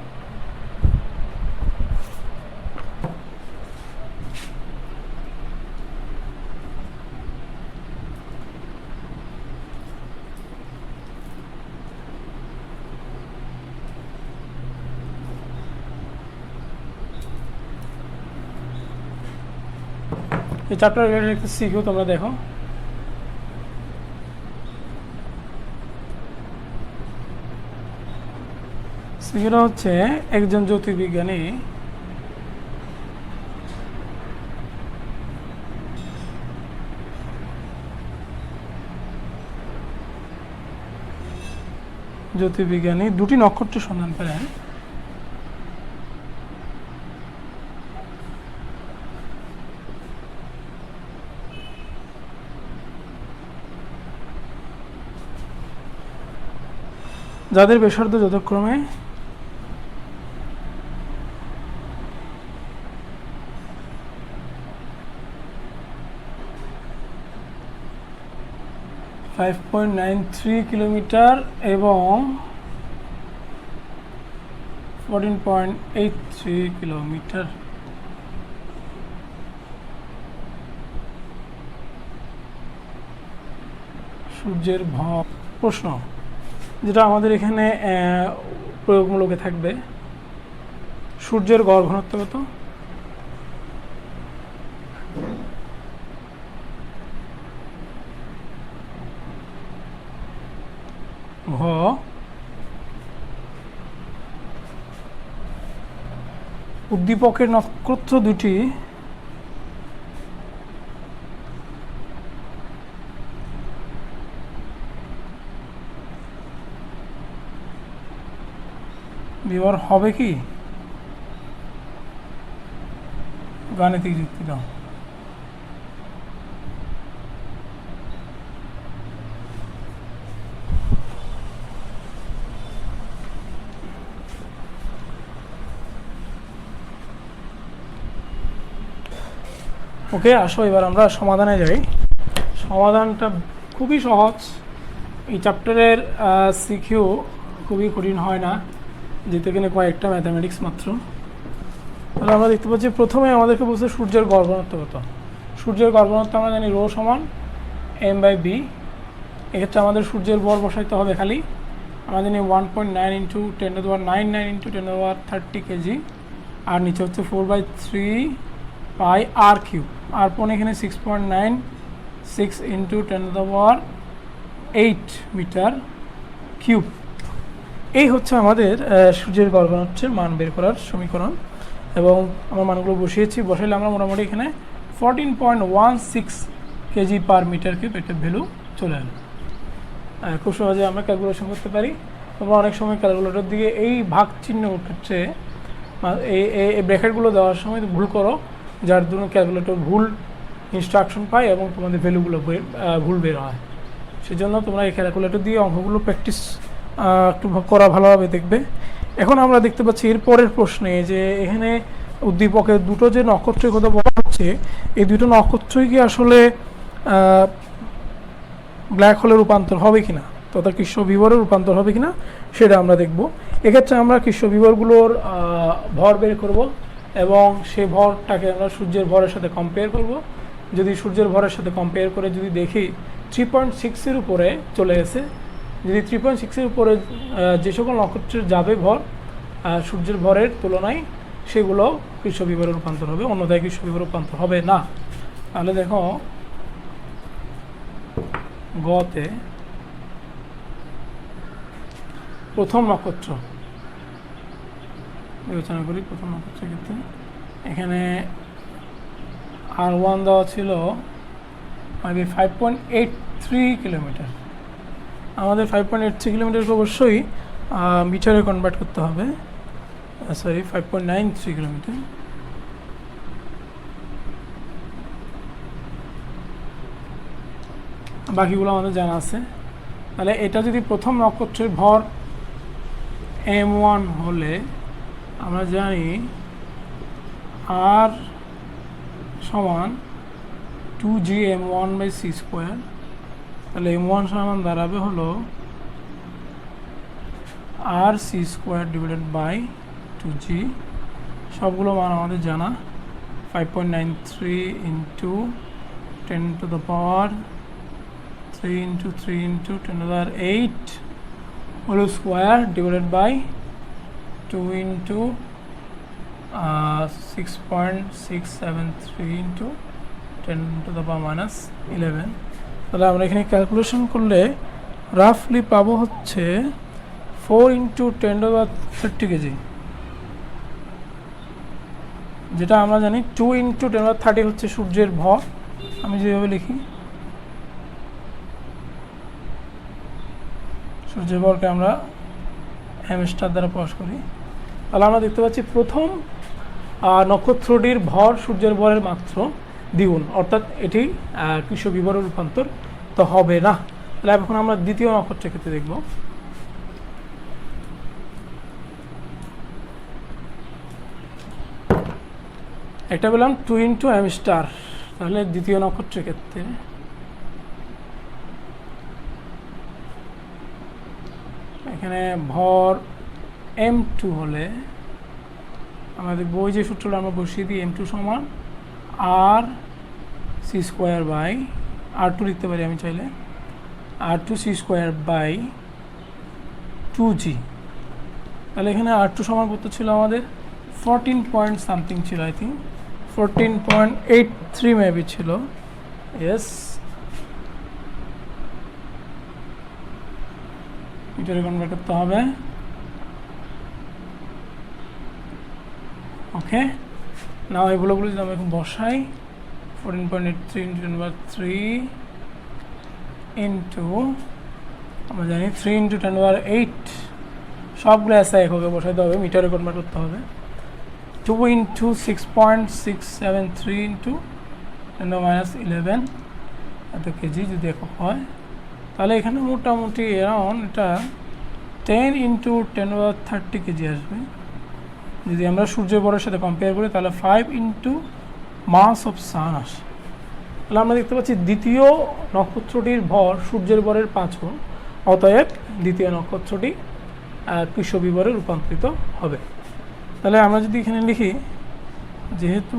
এই চ্যাপ্টার রিলেটেড একটা সিকিউ তোমরা দেখো। সিকিউটা হচ্ছে একজন জ্যোতির্বিজ্ঞানী দুটি নক্ষত্রের সন্ধান পেলেন। যাদের ব্যাসার্ধ যথাক্রমে 5.93 কিলোমিটার এবং 14.83 কিলোমিটার। সূর্যের ভর। প্রশ্ন, যেটা আমাদের এখানে প্রয়োগমূলকে থাকবে। সূর্যের গড় ঘনত্ব কত? ঘ উদ্দীপকের নক্ষত্র দুটি বিবর হবে কি? গাণিতিক যুক্তি দাও। ওকে, আসো এবার আমরা সমাধানে যাই। সমাধানটা খুবই সহজ। এই চ্যাপ্টারের সিকিউ খুবই কঠিন হয় না, যেহেতু এখানে কয়েকটা ম্যাথামেটিক্স মাত্র। তাহলে আমরা দেখতে পাচ্ছি প্রথমে আমাদেরকে বলছে সূর্যের গড় ঘনত্ব কত। সূর্যের গড় ঘনত্ব আমরা জানি রো সমান m/b। এক্ষেত্রে আমাদের সূর্যের ভর বসাইতে হবে খালি। আমরা জানি 1.9 × 10⁹ × 10⁻30 কেজি, আর নিচে হচ্ছে 4/3 পাই r³ আর পণ এখানে 6.96 × 10⁸ মিটার কিউব। এই হচ্ছে আমাদের সূর্যের গড় ঘনত্বের মান বের করার সমীকরণ, এবং আমরা মানগুলো বসাইলে আমরা মোটামুটি এখানে 14.16 কেজি পার মিটার কিউব একটা ভ্যালু চলে এলো। খুব সহজে আমরা ক্যালকুলেশন করতে পারি। তোমরা অনেক সময় ক্যালকুলেটর দিকে এই ভাগ চিহ্ন ক্ষেত্রে এই ব্র্যাকেটগুলো দেওয়ার সময় ভুল করো, যার জন্য ক্যালকুলেটর ভুল ইনস্ট্রাকশন পায় এবং তোমাদের ভ্যালুগুলো ভুল বের হয়। সেজন্য তোমরা এই ক্যালকুলেটর দিয়ে অঙ্কগুলো প্র্যাকটিস একটু করা ভালোভাবে দেখবে। এখন আমরা দেখতে পাচ্ছি এর পরের প্রশ্নে যে এখানে উদ্দীপকের দুটো যে নক্ষত্রের কথা বলা হচ্ছে, এই দুটো নক্ষত্রই কি আসলে ব্ল্যাক হোলে রূপান্তর হবে কিনা, তথা কৃষ্ণ বিবরে রূপান্তর হবে কিনা সেটা আমরা দেখব। এক্ষেত্রে আমরা কৃষ্ণ বিবরগুলোর ভর বের করব এবং সেই ভরটাকে আমরা সূর্যের ভরের সাথে কম্পেয়ার করব। যদি সূর্যের ভরের সাথে কম্পেয়ার করে যদি দেখি 3.6-এর উপরে চলে গেছে, যদি 3.6-এর উপরে যে সকল নক্ষত্রের যাবে ভর সূর্যের ভরের তুলনায়, সেগুলো কৃষ্ণ বিবরে রূপান্তর হবে, অন্যথায় কৃষ্ণ বিবরে রূপান্তর হবে না। তাহলে দেখো গতে প্রথম নক্ষত্র বিবেচনা করি। প্রথম নক্ষত্রের ক্ষেত্রে এখানে R1 দেওয়া ছিল 5.83 কিলোমিটার। আমাদের 5.83 কিলোমিটারকে অবশ্যই মিটারে কনভার্ট করতে হবে। 5.93 কিলোমিটার। বাকিগুলো আমাদের জানা আছে। তাহলে এটা যদি প্রথম নক্ষত্রের ভর m1 হলে আমরা জানি r সমান 2gm1/c²। তাহলে m1 সমান দাঁড়াবে হলো rc²/2g। সবগুলো মান আমাদের জানা। 5.93 × 10⁻3 × 3 × 10⁸ whole square divided by 2 × 6.673 × 10⁻11। তাহলে আমরা এখানে ক্যালকুলেশন করলে রাফলি পাবো হচ্ছে 4 × 10⁻30 কেজি, যেটা আমরা জানি 2 × 10⁻30 হচ্ছে সূর্যের ভর। আমি যেভাবে লিখি, সূর্যের ভরকে আমরা m স্টার দ্বারা প্রকাশ করি। তাহলে আমরা দেখতে পাচ্ছি প্রথম নক্ষত্রটির ভর সূর্যের ভরের মাত্র দ্বিগুণ, অর্থাৎ এটি কৃষ্ণ বিবরে রূপান্তর তো হবে না। তাহলে এখন আমরা দ্বিতীয় নক্ষত্রের ক্ষেত্রে দেখব। একটা বললাম 2 × m স্টার। তাহলে দ্বিতীয় নক্ষত্রের ক্ষেত্রে এখানে ভর m2 হলে আমাদের বই যে সূত্রটা আমরা বসিয়ে দিই, m2 সমান rc²/r2 লিখতে পারি আমি চাইলে, r2c² 2g। তাহলে এখানে R2 সমান কত ছিল আমাদের 14 পয়েন্ট সামথিং ছিল, আই থিঙ্ক 14.83 মেবি ছিল। ইয়েস, মিটারে কনভার্ট করতে হবে। ওকে, নাও এগুলো যদি আমি এখন বসাই 14.83 ইন্টু 10^3 ইন্টু আমরা জানি 3 ইন্টু 10^8, সবগুলো এসআই এককে বসাইতে হবে, মিটারে কনভার্ট করতে হবে। 2 ইন্টু 6.673 ইন্টু 10^-11 এত কেজি যদি একক হয়, তাহলে এখানে মোটামুটি অ্যারাউন্ড এটা 10 ইন্টু 10^30 কেজি আসবে। যদি আমরা সূর্যের ভরের সাথে কম্পেয়ার করি তাহলে 5 ইন্টু মাস অফ সান আসে। তাহলে আমরা দেখতে পাচ্ছি দ্বিতীয় নক্ষত্রটির ভর সূর্যের ভরের 5 গুণ, অতএব দ্বিতীয় নক্ষত্রটি কৃষ্ণ বিভরে রূপান্তরিত হবে। তাহলে আমরা যদি এখানে লিখি, যেহেতু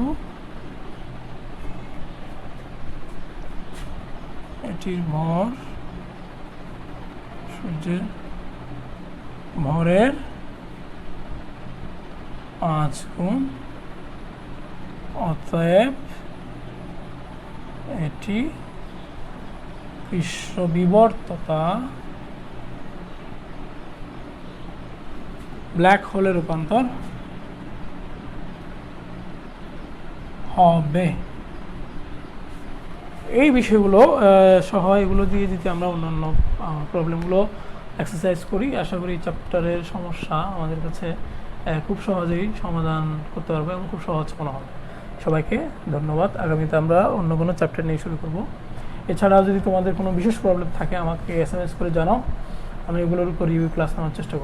এটির ভর সূর্যের ভরের 5 গুণ, অতএব এটি কৃষ্ণ বিভর তথা ব্ল্যাক হোলে রূপান্তর হবে। এই বিষয়গুলো সহ এগুলো দিয়ে যদি আমরা অন্যান্য প্রবলেমগুলো এক্সারসাইজ করি, আশা করি চ্যাপ্টারের সমস্যা আমাদের কাছে খুব সহজেই সমাধান করতে পারবো এবং খুব সহজ মনে হবে। সবাইকে ধন্যবাদ। আগামীতে আমরা অন্য কোনো চ্যাপ্টার নিয়ে শুরু করব। এছাড়াও যদি তোমাদের কোনো বিশেষ প্রবলেম থাকে আমাকে SMS করে জানাও, আমি এগুলোর উপর রিভিউ ক্লাস নেওয়ার চেষ্টা করব।